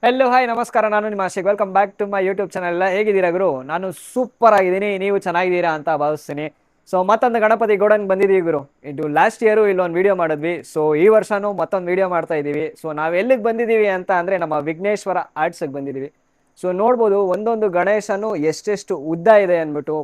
Hello hi ನಮಸ್ಕಾರ. ನಾನು ನಿಮ್ಮ Ashik. Welcome back to my YouTube channel. ಎಲ್ಲ ಹೇಗಿದ್ದೀರಾ ಗುರು? ನಾನು ಸೂಪರ್ ಆಗಿದ್ದೀನಿ, ನೀವು ಚೆನ್ನಾಗಿದ್ದೀರಾ ಅಂತ ಭಾವಿಸ್ತೀನಿ. ಸೊ ಮತ್ತೊಂದು ಗಣಪತಿ ಗೋಡನ್ ಬಂದಿದ್ದೀವಿ ಗುರು. ಇದು ಲಾಸ್ಟ್ ಇಯರು ಇಲ್ಲೊಂದು ವಿಡಿಯೋ ಮಾಡಿದ್ವಿ. ಸೊ ಈ ವರ್ಷನೂ ಮತ್ತೊಂದು ವಿಡಿಯೋ ಮಾಡ್ತಾ ಇದ್ದೀವಿ. ಸೊ ನಾವು ಎಲ್ಲಿಗೆ ಬಂದಿದ್ದೀವಿ ಅಂತ ಅಂದರೆ ನಮ್ಮ ವಿಘ್ನೇಶ್ವರ ಆರ್ಟ್ಸ್ಗೆ ಬಂದಿದ್ದೀವಿ. ಸೊ ನೋಡ್ಬೋದು ಒಂದೊಂದು ಗಣೇಶನು ಎಷ್ಟೆಷ್ಟು ಉದ್ದ ಇದೆ ಅಂದ್ಬಿಟ್ಟು.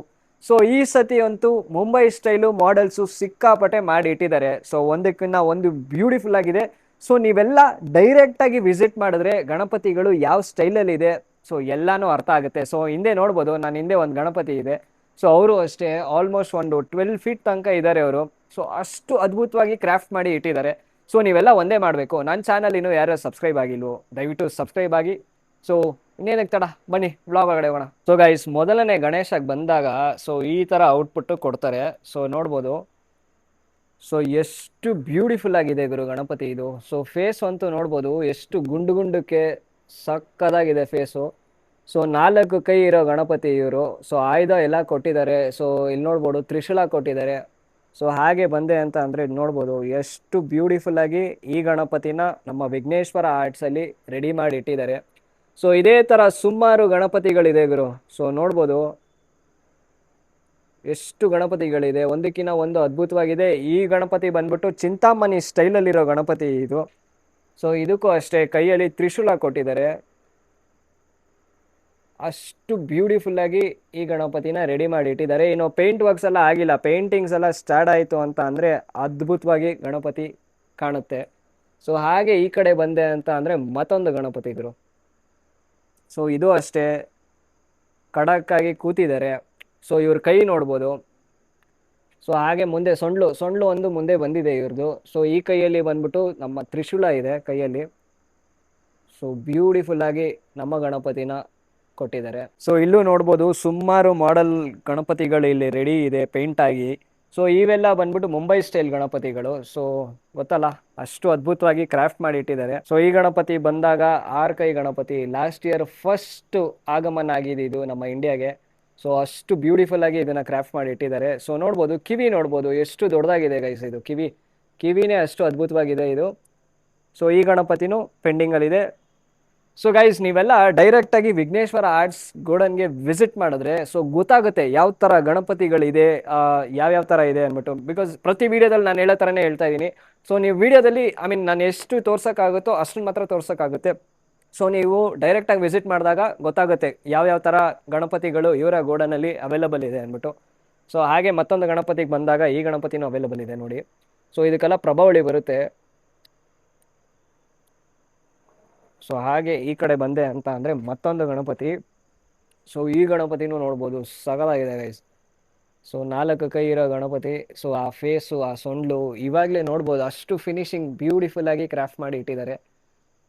ಸೊ ಈ ಸತಿ ಅಂತೂ ಮುಂಬೈ ಸ್ಟೈಲು ಮಾಡೆಲ್ಸು ಸಿಕ್ಕಾಪಟ್ಟೆ ಮಾಡಿ ಇಟ್ಟಿದ್ದಾರೆ. ಸೊ ಒಂದಕ್ಕಿಂತ ಒಂದು ಬ್ಯೂಟಿಫುಲ್ ಆಗಿದೆ. ಸೊ ನೀವೆಲ್ಲ ಡೈರೆಕ್ಟಾಗಿ ವಿಸಿಟ್ ಮಾಡಿದ್ರೆ ಗಣಪತಿಗಳು ಯಾವ ಸ್ಟೈಲಲ್ಲಿ ಇದೆ ಸೊ ಎಲ್ಲಾನು ಅರ್ಥ ಆಗುತ್ತೆ. ಸೊ ಹಿಂದೆ ನೋಡ್ಬೋದು, ನಾನು ಹಿಂದೆ ಒಂದು ಗಣಪತಿ ಇದೆ. ಸೊ ಅವರು ಅಷ್ಟೇ ಆಲ್ಮೋಸ್ಟ್ ಒಂದು 12 ಫೀಟ್ ತನಕ ಇದ್ದಾರೆ ಅವರು. ಸೊ ಅಷ್ಟು ಅದ್ಭುತವಾಗಿ ಕ್ರಾಫ್ಟ್ ಮಾಡಿ ಇಟ್ಟಿದ್ದಾರೆ. ಸೊ ನೀವೆಲ್ಲ ಒಂದೇ ಮಾಡಬೇಕು. ನನ್ನ ಚಾನಲ್ ಇನ್ನೂ ಯಾರು ಸಬ್ಸ್ಕ್ರೈಬ್ ಆಗಿಲ್ವೋ ದಯವಿಟ್ಟು ಸಬ್ಸ್ಕ್ರೈಬ್ ಆಗಿ. ಸೊ ಇನ್ನೇನಕ್ಕೆ ತಡ, ಬನ್ನಿ ಬ್ಲಾಗ್ ಒಳಗಡೆ ಹೋಗೋಣ. ಸೊ ಗೈಸ್, ಮೊದಲನೇ ಗಣೇಶಕ್ಕೆ ಬಂದಾಗ ಸೊ ಈ ಥರ ಔಟ್ಪುಟ್ಟು ಕೊಡ್ತಾರೆ. ಸೊ ನೋಡ್ಬೋದು, ಸೊ ಎಷ್ಟು ಬ್ಯೂಟಿಫುಲ್ ಆಗಿದೆ ಗುರು ಗಣಪತಿ ಇದು. ಸೊ ಫೇಸ್ ಅಂತೂ ನೋಡ್ಬೋದು, ಎಷ್ಟು ಗುಂಡು ಗುಂಡಕ್ಕೆ ಸಕ್ಕದಾಗಿದೆ ಫೇಸು. ಸೊ 4 ಕೈ ಇರೋ ಗಣಪತಿ ಇವರು. ಸೊ ಆಯುಧ ಎಲ್ಲ ಕೊಟ್ಟಿದ್ದಾರೆ. ಸೊ ಇಲ್ಲಿ ನೋಡ್ಬೋದು ತ್ರಿಶೂಲ ಕೊಟ್ಟಿದ್ದಾರೆ. ಸೊ ಹಾಗೆ ಬಂದೆ ಅಂತ ಅಂದರೆ ನೋಡ್ಬೋದು ಎಷ್ಟು ಬ್ಯೂಟಿಫುಲ್ ಆಗಿ ಈ ಗಣಪತಿನ ನಮ್ಮ ವಿಘ್ನೇಶ್ವರ ಆರ್ಟ್ಸಲ್ಲಿ ರೆಡಿ ಮಾಡಿ ಇಟ್ಟಿದ್ದಾರೆ. ಸೊ ಇದೇ ಥರ ಸುಮಾರು ಗಣಪತಿಗಳಿದೆ ಗುರು. ಸೊ ನೋಡ್ಬೋದು ಎಷ್ಟು ಗಣಪತಿಗಳಿದೆ, ಒಂದಕ್ಕಿಂತ ಒಂದು ಅದ್ಭುತವಾಗಿದೆ. ಈ ಗಣಪತಿ ಬಂದ್ಬಿಟ್ಟು ಚಿಂತಾಮಣಿ ಸ್ಟೈಲಲ್ಲಿರೋ ಗಣಪತಿ ಇದು. ಸೊ ಇದಕ್ಕೂ ಅಷ್ಟೇ ಕೈಯಲ್ಲಿ ತ್ರಿಶೂಲ ಕೊಟ್ಟಿದ್ದಾರೆ. ಅಷ್ಟು ಬ್ಯೂಟಿಫುಲ್ ಆಗಿ ಈ ಗಣಪತಿನ ರೆಡಿ ಮಾಡಿ ಇಟ್ಟಿದ್ದಾರೆ. ಇನ್ನು ಪೇಂಟ್ ವರ್ಕ್ಸ್ ಎಲ್ಲ ಆಗಿಲ್ಲ, ಪೇಂಟಿಂಗ್ಸ್ ಎಲ್ಲ ಸ್ಟಾರ್ಟ್ ಆಯಿತು ಅಂತ ಅಂದರೆ ಅದ್ಭುತವಾಗಿ ಗಣಪತಿ ಕಾಣುತ್ತೆ. ಸೊ ಹಾಗೆ ಈ ಕಡೆ ಬಂದೆ ಅಂತ ಅಂದರೆ ಮತ್ತೊಂದು ಗಣಪತಿಗಳು. ಸೊ ಇದು ಅಷ್ಟೇ ಖಡಕ್ಕಾಗಿ ಕೂತಿದ್ದಾರೆ. ಸೊ ಇವ್ರ ಕೈ ನೋಡ್ಬೋದು. ಸೊ ಹಾಗೆ ಮುಂದೆ ಸೊಂಡ್ಲು ಒಂದು ಮುಂದೆ ಬಂದಿದೆ ಇವ್ರದ್ದು. ಸೊ ಈ ಕೈಯಲ್ಲಿ ಬಂದ್ಬಿಟ್ಟು ನಮ್ಮ ತ್ರಿಶೂಲ ಇದೆ ಕೈಯಲ್ಲಿ. ಸೊ ಬ್ಯೂಟಿಫುಲ್ ಆಗಿ ನಮ್ಮ ಗಣಪತಿನ ಕೊಟ್ಟಿದ್ದಾರೆ. ಸೊ ಇಲ್ಲೂ ನೋಡ್ಬೋದು ಸುಮಾರು ಮಾಡೆಲ್ ಗಣಪತಿಗಳು ಇಲ್ಲಿ ರೆಡಿ ಇದೆ ಪೇಂಟ್ ಆಗಿ. ಸೊ ಇವೆಲ್ಲ ಬಂದ್ಬಿಟ್ಟು ಮುಂಬೈ ಸ್ಟೈಲ್ ಗಣಪತಿಗಳು. ಸೊ ಗೊತ್ತಲ್ಲ, ಅಷ್ಟು ಅದ್ಭುತವಾಗಿ ಕ್ರಾಫ್ಟ್ ಮಾಡಿ ಇಟ್ಟಿದ್ದಾರೆ. ಸೊ ಈ ಗಣಪತಿ ಬಂದಾಗ 6 ಕೈ ಗಣಪತಿ ಲಾಸ್ಟ್ ಇಯರ್ ಫಸ್ಟ್ ಆಗಮನ ಆಗಿದೆ ಇದು ನಮ್ಮ ಇಂಡಿಯಾಗೆ. ಸೊ ಅಷ್ಟು ಬ್ಯೂಟಿಫುಲ್ ಆಗಿ ಇದನ್ನ ಕ್ರಾಫ್ಟ್ ಮಾಡಿ ಇಟ್ಟಿದ್ದಾರೆ. ಸೊ ನೋಡ್ಬೋದು ಕಿವಿ ನೋಡ್ಬೋದು ಎಷ್ಟು ದೊಡ್ಡದಾಗಿದೆ ಗೈಸ್. ಇದು ಕಿವಿನೇ ಅಷ್ಟು ಅದ್ಭುತವಾಗಿದೆ ಇದು. ಸೊ ಈ ಗಣಪತಿನೂ ಪೆಂಡಿಂಗಲ್ಲಿದೆ. ಸೊ ಗೈಸ್, ನೀವೆಲ್ಲ ಡೈರೆಕ್ಟಾಗಿ ವಿಘ್ನೇಶ್ವರ ಆರ್ಟ್ಸ್ ಗೋಡನ್ಗೆ ವಿಸಿಟ್ ಮಾಡಿದ್ರೆ ಸೊ ಗೊತ್ತಾಗುತ್ತೆ ಯಾವ ಥರ ಗಣಪತಿಗಳಿದೆ, ಯಾವ್ಯಾವ ಥರ ಇದೆ ಅಂದ್ಬಿಟ್ಟು. ಬಿಕಾಸ್ ಪ್ರತಿ ವಿಡಿಯೋದಲ್ಲಿ ನಾನು ಹೇಳೋ ಥರನೇ ಹೇಳ್ತಾ ಇದ್ದೀನಿ. ಸೊ ನೀವು ವಿಡಿಯೋದಲ್ಲಿ ನಾನು ಎಷ್ಟು ತೋರ್ಸೋಕ್ಕಾಗುತ್ತೋ ಅಷ್ಟನ್ನು ಮಾತ್ರ ತೋರ್ಸೋಕ್ಕಾಗುತ್ತೆ. ಸೊ ನೀವು ಡೈರೆಕ್ಟಾಗಿ ವಿಸಿಟ್ ಮಾಡಿದಾಗ ಗೊತ್ತಾಗುತ್ತೆ ಯಾವ್ಯಾವ ಥರ ಗಣಪತಿಗಳು ಇವರ ಗೋಡನಲ್ಲಿ ಅವೈಲಬಲ್ ಇದೆ ಅಂದ್ಬಿಟ್ಟು. ಸೊ ಹಾಗೆ ಮತ್ತೊಂದು ಗಣಪತಿಗೆ ಬಂದಾಗ ಈ ಗಣಪತಿನೂ ಅವೈಲಬಲ್ ಇದೆ ನೋಡಿ. ಸೊ ಇದಕ್ಕೆಲ್ಲ ಪ್ರಭಾವಳಿ ಬರುತ್ತೆ. ಸೊ ಹಾಗೆ ಈ ಕಡೆ ಬಂದೆ ಅಂತ ಅಂದರೆ ಮತ್ತೊಂದು ಗಣಪತಿ. ಸೊ ಈ ಗಣಪತಿನೂ ನೋಡ್ಬೋದು ಸಗಲಾಗಿದೆ ಗೈಸ್. ಸೊ 4 ಕೈ ಇರೋ ಗಣಪತಿ. ಸೊ ಆ ಫೇಸು, ಆ ಸೊಂಡ್ಲು ಇವಾಗಲೇ ನೋಡ್ಬೋದು ಅಷ್ಟು ಫಿನಿಶಿಂಗ್ ಬ್ಯೂಟಿಫುಲ್ ಆಗಿ ಕ್ರಾಫ್ಟ್ ಮಾಡಿ ಇಟ್ಟಿದ್ದಾರೆ.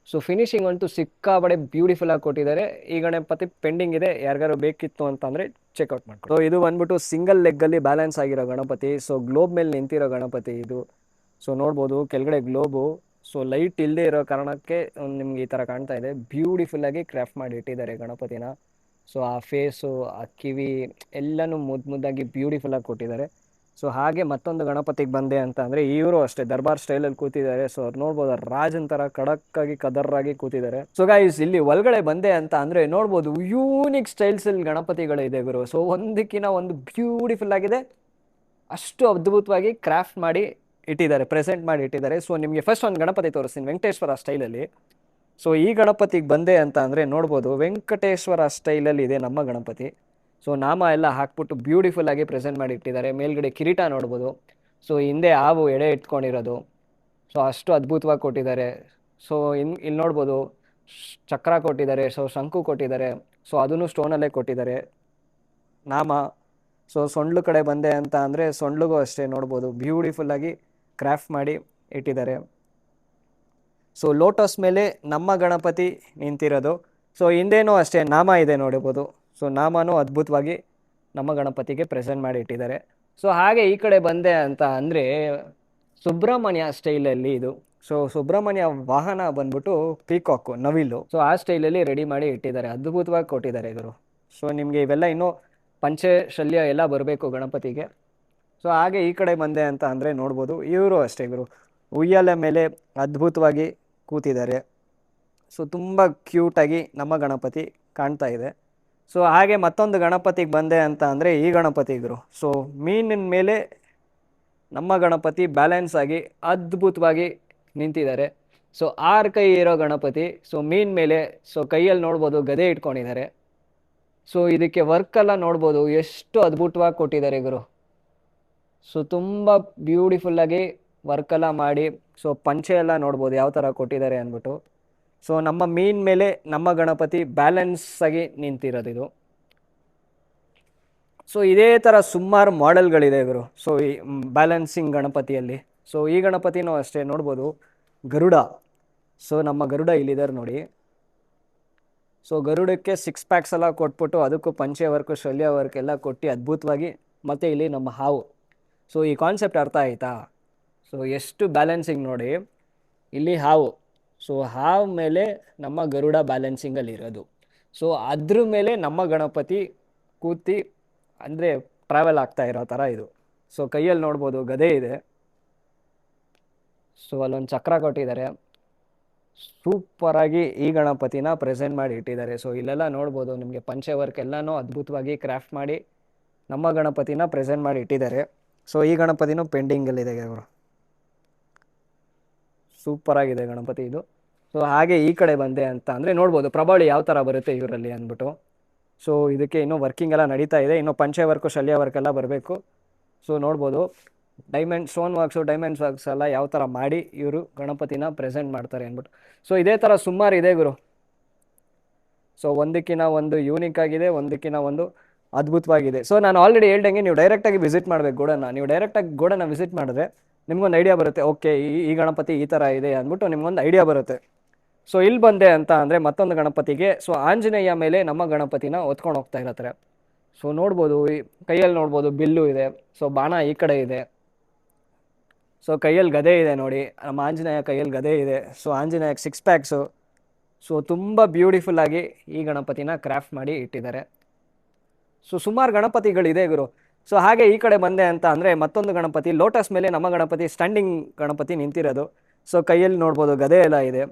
ಸೊ ಫಿನಿಶಿಂಗ್ ಅಂತೂ ಸಿಕ್ಕಾಬಡೆ ಬ್ಯೂಟಿಫುಲ್ ಆಗಿ ಕೊಟ್ಟಿದ್ದಾರೆ. ಈ ಗಣಪತಿ ಪೆಂಡಿಂಗ್ ಇದೆ, ಯಾರಿಗಾರು ಬೇಕಿತ್ತು ಅಂತಂದರೆ ಚೆಕ್ಔಟ್ ಮಾಡ್ಕೊಂಡು. ಸೊ ಇದು ಬಂದ್ಬಿಟ್ಟು ಸಿಂಗಲ್ ಲೆಗ್ಗಲ್ಲಿ ಬ್ಯಾಲೆನ್ಸ್ ಆಗಿರೋ ಗಣಪತಿ. ಸೊ ಗ್ಲೋಬ್ ಮೇಲೆ ನಿಂತಿರೋ ಗಣಪತಿ ಇದು. ಸೊ ನೋಡ್ಬೋದು ಕೆಳಗಡೆ ಗ್ಲೋಬು. ಸೊ ಲೈಟ್ ಇಲ್ಲದೆ ಇರೋ ಕಾರಣಕ್ಕೆ ನಿಮ್ಗೆ ಈ ಥರ ಕಾಣ್ತಾ ಇದೆ. ಬ್ಯೂಟಿಫುಲ್ ಆಗಿ ಕ್ರಾಫ್ಟ್ ಮಾಡಿ ಇಟ್ಟಿದ್ದಾರೆ ಗಣಪತಿನ. ಸೊ ಆ ಫೇಸು, ಆ ಕಿವಿ ಎಲ್ಲನೂ ಮುದ್ದಾಗಿ ಬ್ಯೂಟಿಫುಲ್ ಆಗಿ ಕೊಟ್ಟಿದ್ದಾರೆ. ಸೊ ಹಾಗೆ ಮತ್ತೊಂದು ಗಣಪತಿಗೆ ಬಂದೆ ಅಂತ ಅಂದರೆ ಇವರು ಅಷ್ಟೇ ದರ್ಬಾರ್ ಸ್ಟೈಲಲ್ಲಿ ಕೂತಿದ್ದಾರೆ. ಸೊ ಅವ್ರು ನೋಡ್ಬೋದು ರಾಜನ್ ಥರ ಖಡಕ್ಕಾಗಿ ಕದರ್ರಾಗಿ ಕೂತಿದ್ದಾರೆ. ಸೊ ಗೈಸ್, ಇಲ್ಲಿ ಒಳಗಡೆ ಬಂದೆ ಅಂತ ಅಂದರೆ ನೋಡ್ಬೋದು ಯೂನಿಕ್ ಸ್ಟೈಲ್ಸಲ್ಲಿ ಗಣಪತಿಗಳಿದೆ ಗುರು. ಸೊ ಒಂದಕ್ಕಿಂತ ಒಂದು ಬ್ಯೂಟಿಫುಲ್ ಆಗಿದೆ, ಅಷ್ಟು ಅದ್ಭುತವಾಗಿ ಕ್ರಾಫ್ಟ್ ಮಾಡಿ ಇಟ್ಟಿದ್ದಾರೆ, ಪ್ರೆಸೆಂಟ್ ಮಾಡಿ ಇಟ್ಟಿದ್ದಾರೆ. ಸೊ ನಿಮಗೆ ಫಸ್ಟ್ ಒಂದು ಗಣಪತಿ ತೋರಿಸ್ತೀನಿ ವೆಂಕಟೇಶ್ವರ ಸ್ಟೈಲಲ್ಲಿ. ಸೊ ಈ ಗಣಪತಿಗೆ ಬಂದೆ ಅಂತ ಅಂದರೆ ನೋಡ್ಬೋದು ವೆಂಕಟೇಶ್ವರ ಸ್ಟೈಲಲ್ಲಿ ಇದೆ ನಮ್ಮ ಗಣಪತಿ. ಸೊ ನಾಮ ಎಲ್ಲ ಹಾಕ್ಬಿಟ್ಟು ಬ್ಯೂಟಿಫುಲ್ ಆಗಿ ಪ್ರೆಸೆಂಟ್ ಮಾಡಿ ಇಟ್ಟಿದ್ದಾರೆ. ಮೇಲ್ಗಡೆ ಕಿರೀಟ ನೋಡ್ಬೋದು. ಸೊ ಹಿಂದೆ ಹಾವು ಎಡೆ ಇಟ್ಕೊಂಡಿರೋದು. ಸೊ ಅಷ್ಟು ಅದ್ಭುತವಾಗಿ ಕೊಟ್ಟಿದ್ದಾರೆ. ಸೊ ಇಲ್ಲಿ ನೋಡ್ಬೋದು ಚಕ್ರ ಕೊಟ್ಟಿದ್ದಾರೆ. ಸೊ ಶಂಕು ಕೊಟ್ಟಿದ್ದಾರೆ. ಸೊ ಅದನ್ನು ಸ್ಟೋನಲ್ಲೇ ಕೊಟ್ಟಿದ್ದಾರೆ ನಾಮ. ಸೊ ಸೊಂಡ್ಲು ಕಡೆ ಬಂದೆ ಅಂತ ಅಂದರೆ ಸೊಂಡ್ಲಿಗೂ ಅಷ್ಟೇ ನೋಡ್ಬೋದು ಬ್ಯೂಟಿಫುಲ್ ಆಗಿ ಕ್ರಾಫ್ಟ್ ಮಾಡಿ ಇಟ್ಟಿದ್ದಾರೆ. ಸೊ ಲೋಟಸ್ ಮೇಲೆ ನಮ್ಮ ಗಣಪತಿ ನಿಂತಿರೋದು. ಸೊ ಹಿಂದೇನೂ ಅಷ್ಟೇ ನಾಮ ಇದೆ ನೋಡ್ಬೋದು. ಸೊ ನಾಮನೂ ಅದ್ಭುತವಾಗಿ ನಮ್ಮ ಗಣಪತಿಗೆ ಪ್ರೆಸೆಂಟ್ ಮಾಡಿ ಇಟ್ಟಿದ್ದಾರೆ. ಸೊ ಹಾಗೆ ಈ ಕಡೆ ಬಂದೆ ಅಂತ ಅಂದರೆ ಸುಬ್ರಹ್ಮಣ್ಯ ಸ್ಟೈಲಲ್ಲಿ ಇದು. ಸೊ ಸುಬ್ರಹ್ಮಣ್ಯ ವಾಹನ ಬಂದ್ಬಿಟ್ಟು ಪೀಕಾಕು, ನವಿಲು. ಸೊ ಆ ಸ್ಟೈಲಲ್ಲಿ ರೆಡಿ ಮಾಡಿ ಇಟ್ಟಿದ್ದಾರೆ, ಅದ್ಭುತವಾಗಿ ಕೊಟ್ಟಿದ್ದಾರೆ ಇವರು. ಸೊ ನಿಮಗೆ ಇವೆಲ್ಲ ಇನ್ನೂ ಪಂಚೆ ಶಲ್ಯ ಎಲ್ಲ ಬರಬೇಕು ಗಣಪತಿಗೆ. ಸೊ ಹಾಗೆ ಈ ಕಡೆ ಬಂದೆ ಅಂತ ಅಂದರೆ ನೋಡ್ಬೋದು ಇವರು ಅಷ್ಟೇ ಇವರು ಉಯ್ಯಾಲೆ ಮೇಲೆ ಅದ್ಭುತವಾಗಿ ಕೂತಿದ್ದಾರೆ. ಸೊ ತುಂಬ ಕ್ಯೂಟಾಗಿ ನಮ್ಮ ಗಣಪತಿ ಕಾಣ್ತಾ ಇದೆ. ಸೊ ಹಾಗೆ ಮತ್ತೊಂದು ಗಣಪತಿಗೆ ಬಂದೆ ಅಂತ ಅಂದರೆ ಈ ಗಣಪತಿಗರು. ಸೊ ಮೀನಿನ ಮೇಲೆ ನಮ್ಮ ಗಣಪತಿ ಬ್ಯಾಲೆನ್ಸ್ ಆಗಿ ಅದ್ಭುತವಾಗಿ ನಿಂತಿದ್ದಾರೆ. ಸೊ 6 ಕೈ ಇರೋ ಗಣಪತಿ. ಸೊ ಮೀನ್ ಮೇಲೆ ಸೊ ಕೈಯಲ್ಲಿ ನೋಡ್ಬೋದು ಗದೆ ಇಟ್ಕೊಂಡಿದ್ದಾರೆ. ಸೊ ಇದಕ್ಕೆ ವರ್ಕ್ ಎಲ್ಲ ನೋಡ್ಬೋದು ಎಷ್ಟು ಅದ್ಭುತವಾಗಿ ಕೊಟ್ಟಿದ್ದಾರೆ ಗುರು. ಸೊ ತುಂಬ ಬ್ಯೂಟಿಫುಲ್ಲಾಗಿ ವರ್ಕ್ ಎಲ್ಲ ಮಾಡಿ, ಸೊ ಪಂಚೆ ಎಲ್ಲ ನೋಡ್ಬೋದು ಯಾವ ಥರ ಕೊಟ್ಟಿದ್ದಾರೆ ಅಂದ್ಬಿಟ್ಟು. ಸೊ ನಮ್ಮ ಮೀನ್ ಮೇಲೆ ನಮ್ಮ ಗಣಪತಿ ಬ್ಯಾಲೆನ್ಸ್ ಆಗಿ ನಿಂತಿರೋದು ಇದು. ಸೊ ಇದೇ ಥರ ಸುಮಾರು ಮಾಡೆಲ್ಗಳಿದೆ ಗುರು. ಸೊ ಈ ಬ್ಯಾಲೆನ್ಸಿಂಗ್ ಗಣಪತಿಯಲ್ಲಿ. ಸೊ ಈ ಗಣಪತಿನೂ ಅಷ್ಟೇ ನೋಡ್ಬೋದು ಗರುಡ. ಸೊ ನಮ್ಮ ಗರುಡ ಇಲ್ಲಿದ್ದಾರೆ ನೋಡಿ. ಸೊ ಗರುಡಕ್ಕೆ 6 ಪ್ಯಾಕ್ಸ್ ಎಲ್ಲ ಕೊಟ್ಬಿಟ್ಟು ಅದಕ್ಕೂ ಪಂಚೆ ವರ್ಕು ಶಲ್ಯ ವರ್ಕ್ ಎಲ್ಲ ಕೊಟ್ಟು ಅದ್ಭುತವಾಗಿ. ಮತ್ತು ಇಲ್ಲಿ ನಮ್ಮ ಹಾವು. ಸೊ ಈ ಕಾನ್ಸೆಪ್ಟ್ ಅರ್ಥ ಆಯ್ತಾ? ಸೊ ಎಷ್ಟು ಬ್ಯಾಲೆನ್ಸಿಂಗ್ ನೋಡಿ. ಇಲ್ಲಿ ಹಾವು. ಸೊ ಹಾವು ಮೇಲೆ ನಮ್ಮ ಗರುಡ ಬ್ಯಾಲೆನ್ಸಿಂಗಲ್ಲಿ ಇರೋದು. ಸೊ ಅದ್ರ ಮೇಲೆ ನಮ್ಮ ಗಣಪತಿ ಕೂತಿ ಅಂದರೆ ಟ್ರಾವೆಲ್ ಆಗ್ತಾ ಇರೋ ಥರ ಇದು. ಸೊ ಕೈಯಲ್ಲಿ ನೋಡ್ಬೋದು ಗದೆ ಇದೆ. ಸೊ ಅಲ್ಲೊಂದು ಚಕ್ರ ಕೊಟ್ಟಿದ್ದಾರೆ. ಸೂಪರಾಗಿ ಈ ಗಣಪತಿನ ಪ್ರೆಸೆಂಟ್ ಮಾಡಿ ಇಟ್ಟಿದ್ದಾರೆ. ಸೊ ಇಲ್ಲೆಲ್ಲ ನೋಡ್ಬೋದು ನಿಮಗೆ ಪಂಚೆ ವರ್ಕ್ ಎಲ್ಲನೂ ಅದ್ಭುತವಾಗಿ ಕ್ರಾಫ್ಟ್ ಮಾಡಿ ನಮ್ಮ ಗಣಪತಿನ ಪ್ರೆಸೆಂಟ್ ಮಾಡಿ ಇಟ್ಟಿದ್ದಾರೆ. ಸೊ ಈ ಗಣಪತಿನೂ ಪೆಂಡಿಂಗಲ್ಲಿದೆ ಅವರು. ಸೂಪರಾಗಿದೆ ಗಣಪತಿ ಇದು. ಸೊ ಹಾಗೆ ಈ ಕಡೆ ಬಂದೆ ಅಂತ ಅಂದರೆ ನೋಡ್ಬೋದು ಪ್ರಬಾಳಿ ಯಾವ ಥರ ಬರುತ್ತೆ ಇವರಲ್ಲಿ ಅಂದ್ಬಿಟ್ಟು. ಸೊ ಇದಕ್ಕೆ ಇನ್ನೂ ವರ್ಕಿಂಗ್ ಎಲ್ಲ ನಡೀತಾ ಇದೆ. ಇನ್ನೂ ಪಂಚೆ ವರ್ಕು ಶಲ್ಯ ವರ್ಕ್ ಎಲ್ಲ ಬರಬೇಕು. ಸೊ ನೋಡ್ಬೋದು ಸ್ಟೋನ್ ವರ್ಕ್ಸು ಡೈಮಂಡ್ಸ್ ವರ್ಕ್ಸ್ ಎಲ್ಲ ಯಾವ ಥರ ಮಾಡಿ ಇವರು ಗಣಪತಿನ ಪ್ರೆಸೆಂಟ್ ಮಾಡ್ತಾರೆ ಅಂದ್ಬಿಟ್ಟು. ಸೊ ಇದೇ ಥರ ಸುಮಾರು ಇದೆ ಗುರು. ಸೊ ಒಂದಕ್ಕಿಂತ ಒಂದು ಯೂನಿಕ್ ಆಗಿದೆ, ಒಂದಕ್ಕಿಂತ ಒಂದು ಅದ್ಭುತವಾಗಿದೆ. ಸೊ ನಾನು ಆಲ್ರೆಡಿ ಹೇಳ್ದಂಗೆ ನೀವು ಡೈರೆಕ್ಟಾಗಿ ವಿಸಿಟ್ ಮಾಡಬೇಕು ಗೋಡನ್ನ. ನೀವು ಡೈರೆಕ್ಟಾಗಿ ಗೋಡನ್ನ ವಿಸಿಟ್ ಮಾಡಿದ್ರೆ ನಿಮ್ಗೊಂದು ಐಡಿಯಾ ಬರುತ್ತೆ. ಓಕೆ, ಈ ಗಣಪತಿ ಈ ಥರ ಇದೆ ಅಂದ್ಬಿಟ್ಟು ನಿಮ್ಗೊಂದು ಐಡಿಯಾ ಬರುತ್ತೆ. ಸೊ ಇಲ್ಲಿ ಬಂದೆ ಅಂತ ಅಂದರೆ ಮತ್ತೊಂದು ಗಣಪತಿಗೆ. ಸೊ ಆಂಜನೇಯ ಮೇಲೆ ನಮ್ಮ ಗಣಪತಿನ ಹೊತ್ಕೊಂಡು ಹೋಗ್ತಾ ಇರತ್ತಾರೆ. ಸೊ ನೋಡ್ಬೋದು ಈ ಕೈಯಲ್ಲಿ ನೋಡ್ಬೋದು ಬಿಲ್ಲು ಇದೆ. ಸೊ ಬಾಣ ಈ ಕಡೆ ಇದೆ. ಸೊ ಕೈಯಲ್ಲಿ ಗದೆ ಇದೆ ನೋಡಿ. ನಮ್ಮ ಆಂಜನೇಯ ಕೈಯಲ್ಲಿ ಗದೆ ಇದೆ. So ಆಂಜನೇಯಕ್ಕೆ 6 packs. ಸೊ ತುಂಬ ಬ್ಯೂಟಿಫುಲ್ಲಾಗಿ ಈ ಗಣಪತಿನ ಕ್ರಾಫ್ಟ್ ಮಾಡಿ ಇಟ್ಟಿದ್ದಾರೆ. ಸೊ ಸುಮಾರು ಗಣಪತಿಗಳಿದೆ ಗುರು. ಸೊ ಹಾಗೆ ಈ ಕಡೆ ಬಂದೆ ಅಂತ ಅಂದರೆ ಮತ್ತೊಂದು ಗಣಪತಿ ಲೋಟಸ್ ಮೇಲೆ ನಮ್ಮ ಗಣಪತಿ ಸ್ಟ್ಯಾಂಡಿಂಗ್ ಗಣಪತಿ ನಿಂತಿರೋದು. ಸೊ ಕೈಯಲ್ಲಿ ನೋಡ್ಬೋದು ಗದೆ ಎಲ್ಲ ಇದೆ.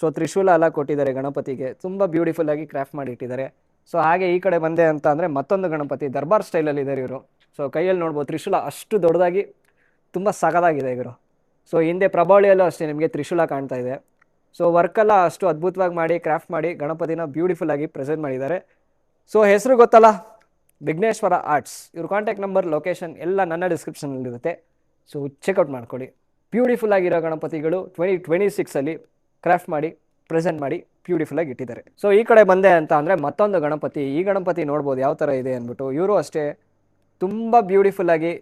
ಸೊ ತ್ರಿಶೂಲ ಎಲ್ಲ ಕೊಟ್ಟಿದ್ದಾರೆ ಗಣಪತಿಗೆ. ತುಂಬ ಬ್ಯೂಟಿಫುಲ್ಲಾಗಿ ಕ್ರಾಫ್ಟ್ ಮಾಡಿ ಇಟ್ಟಿದ್ದಾರೆ. ಸೊ ಹಾಗೆ ಈ ಕಡೆ ಬಂದೆ ಅಂತ ಅಂದರೆ ಮತ್ತೊಂದು ಗಣಪತಿ ದರ್ಬಾರ್ ಸ್ಟೈಲಲ್ಲಿ ಇದ್ದಾರೆ ಇವರು. ಸೊ ಕೈಯಲ್ಲಿ ನೋಡ್ಬೋದು ತ್ರಿಶೂಲ ಅಷ್ಟು ದೊಡ್ಡದಾಗಿ ತುಂಬ ಸಗದಾಗಿದೆ ಇವರು. ಸೊ ಹಿಂದೆ ಪ್ರಬಾಳಿಯಲ್ಲೂ ಅಷ್ಟೇ ನಿಮಗೆ ತ್ರಿಶೂಲ ಕಾಣ್ತಾ ಇದೆ. ಸೊ ವರ್ಕೆಲ್ಲ ಅಷ್ಟು ಅದ್ಭುತವಾಗಿ ಮಾಡಿ ಕ್ರಾಫ್ಟ್ ಮಾಡಿ ಗಣಪತಿನ ಬ್ಯೂಟಿಫುಲ್ಲಾಗಿ ಪ್ರೆಸೆಂಟ್ ಮಾಡಿದ್ದಾರೆ. ಸೊ ಹೆಸರು ಗೊತ್ತಲ್ಲ, ವಿಘ್ನೇಶ್ವರ ಆರ್ಟ್ಸ್. ಇವ್ರ ಕಾಂಟ್ಯಾಕ್ಟ್ ನಂಬರ್, ಲೊಕೇಶನ್ ಎಲ್ಲ ನನ್ನ ಡಿಸ್ಕ್ರಿಪ್ಷನಲ್ಲಿರುತ್ತೆ. ಸೊ ಚೆಕ್ಔಟ್ ಮಾಡ್ಕೊಳ್ಳಿ. ಬ್ಯೂಟಿಫುಲ್ಲಾಗಿರೋ ಗಣಪತಿಗಳು 2026ಅಲ್ಲಿ ಕ್ರಾಫ್ಟ್ ಮಾಡಿ ಪ್ರೆಸೆಂಟ್ ಮಾಡಿ ಬ್ಯೂಟಿಫುಲ್ಲಾಗಿ ಇಟ್ಟಿದ್ದಾರೆ. ಸೊ ಈ ಕಡೆ ಬಂದೆ ಅಂತ ಅಂದರೆ ಮತ್ತೊಂದು ಗಣಪತಿ. ಈ ಗಣಪತಿ ನೋಡ್ಬೋದು ಯಾವ ಥರ ಇದೆ ಅಂದ್ಬಿಟ್ಟು. ಇವರು ಅಷ್ಟೇ ತುಂಬ ಬ್ಯೂಟಿಫುಲ್ಲಾಗಿ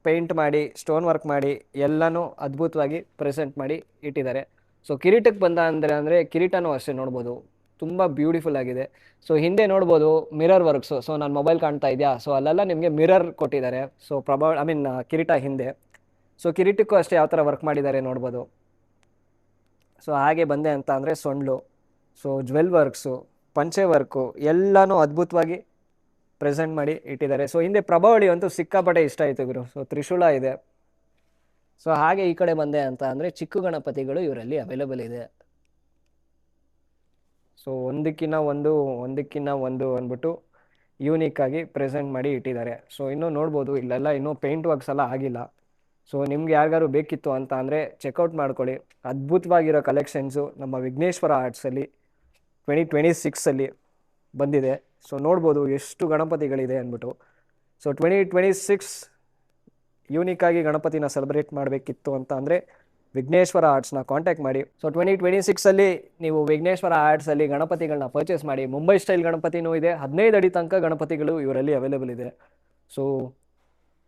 ಪೇಂಟ್ ಮಾಡಿ ಸ್ಟೋನ್ ವರ್ಕ್ ಮಾಡಿ ಎಲ್ಲನೂ ಅದ್ಭುತವಾಗಿ ಪ್ರೆಸೆಂಟ್ ಮಾಡಿ ಇಟ್ಟಿದ್ದಾರೆ. ಸೊ ಕಿರೀಟಕ್ಕೆ ಬಂದ ಅಂದರೆ ಕಿರೀಟನೂ ಅಷ್ಟೇ ನೋಡ್ಬೋದು ತುಂಬ ಬ್ಯೂಟಿಫುಲ್ ಆಗಿದೆ. ಸೊ ಹಿಂದೆ ನೋಡ್ಬೋದು ಮಿರರ್ ವರ್ಕ್ಸು. ಸೊ ನನ್ನ ಮೊಬೈಲ್ ಕಾಣ್ತಾ ಇದೆಯಾ? ಸೊ ಅಲ್ಲೆಲ್ಲ ನಿಮಗೆ ಮಿರರ್ ಕೊಟ್ಟಿದ್ದಾರೆ. ಸೊ ಕಿರೀಟ ಹಿಂದೆ. ಸೊ ಕಿರೀಟಕ್ಕೂ ಅಷ್ಟೇ ಯಾವ ಥರ ವರ್ಕ್ ಮಾಡಿದ್ದಾರೆ ನೋಡ್ಬೋದು. ಸೊ ಹಾಗೆ ಬಂದೆ ಅಂತ ಅಂದರೆ ಸೊಂಡ್ಲು. ಸೊ ಜ್ವೆಲ್ ವರ್ಕ್ಸು, ಪಂಚೆ ವರ್ಕು ಎಲ್ಲನೂ ಅದ್ಭುತವಾಗಿ ಪ್ರೆಸೆಂಟ್ ಮಾಡಿ ಇಟ್ಟಿದ್ದಾರೆ. ಸೊ ಹಿಂದೆ ಪ್ರಭಾವಳಿ ಅಂತೂ ಸಿಕ್ಕಾಪಟ್ಟೆ ಇಷ್ಟ ಆಯಿತು ಗುರು. ಸೊ ತ್ರಿಶೂಲ ಇದೆ. ಸೊ ಹಾಗೆ ಈ ಕಡೆ ಬಂದೆ ಅಂತ ಅಂದರೆ ಚಿಕ್ಕ ಗಣಪತಿಗಳು ಇವರಲ್ಲಿ ಅವೈಲೇಬಲ್ ಇದೆ. ಸೊ ಒಂದಕ್ಕಿಂತ ಒಂದು ಅಂದ್ಬಿಟ್ಟು ಯೂನಿಕ್ ಆಗಿ ಪ್ರೆಸೆಂಟ್ ಮಾಡಿ ಇಟ್ಟಿದ್ದಾರೆ. ಸೊ ಇನ್ನೂ ನೋಡ್ಬೋದು ಇಲ್ಲೆಲ್ಲ ಇನ್ನೂ ಪೇಂಟ್ ವರ್ಕ್ಸ್ ಎಲ್ಲ ಆಗಿಲ್ಲ. ಸೊ ನಿಮ್ಗೆ ಯಾರಿಗಾರು ಬೇಕಿತ್ತು ಅಂತ ಅಂದರೆ ಚೆಕ್ಔಟ್ ಮಾಡ್ಕೊಳ್ಳಿ. ಅದ್ಭುತವಾಗಿರೋ ಕಲೆಕ್ಷನ್ಸು ನಮ್ಮ ವಿಘ್ನೇಶ್ವರ ಆರ್ಟ್ಸಲ್ಲಿ 2026ಅಲ್ಲಿ ಬಂದಿದೆ. ಸೊ ನೋಡ್ಬೋದು ಎಷ್ಟು ಗಣಪತಿಗಳಿದೆ ಅಂದ್ಬಿಟ್ಟು. ಸೊ 2026 ಯೂನಿಕ್ಕಾಗಿ ಗಣಪತಿನ ಸೆಲೆಬ್ರೇಟ್ ಮಾಡಬೇಕಿತ್ತು ಅಂತ ಅಂದರೆ ವಿಘ್ನೇಶ್ವರ ಆರ್ಟ್ಸ್ನ ಕಾಂಟ್ಯಾಕ್ಟ್ ಮಾಡಿ. ಸೊ 2026ಅಲ್ಲಿ ನೀವು ವಿಘ್ನೇಶ್ವರ ಆರ್ಟ್ಸಲ್ಲಿ ಗಣಪತಿಗಳನ್ನ ಪರ್ಚೇಸ್ ಮಾಡಿ. ಮುಂಬೈ ಸ್ಟೈಲ್ ಗಣಪತಿನೂ ಇದೆ. 15 ಅಡಿ ತನಕ ಗಣಪತಿಗಳು ಇವರಲ್ಲಿ ಅವೈಲೇಬಲ್ ಇದೆ. ಸೊ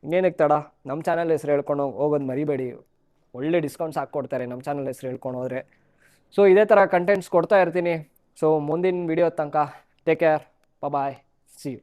ಇನ್ನೇನಕ್ಕೆ ತಡ, ನಮ್ಮ ಚಾನಲ್ ಹೆಸರು ಹೇಳ್ಕೊಂಡು ಹೋಗೋದು ಮರಿಬೇಡಿ. ಒಳ್ಳೆ ಡಿಸ್ಕೌಂಟ್ಸ್ ಹಾಕ್ಕೊಡ್ತಾರೆ ನಮ್ಮ ಚಾನಲ್ ಹೆಸರು ಹೇಳ್ಕೊಂಡು ಹೋದರೆ. ಸೊ ಇದೇ ಥರ ಕಂಟೆಂಟ್ಸ್ ಕೊಡ್ತಾ ಇರ್ತೀನಿ. ಸೊ ಮುಂದಿನ ವಿಡಿಯೋ ತನಕ take care, bye, see you.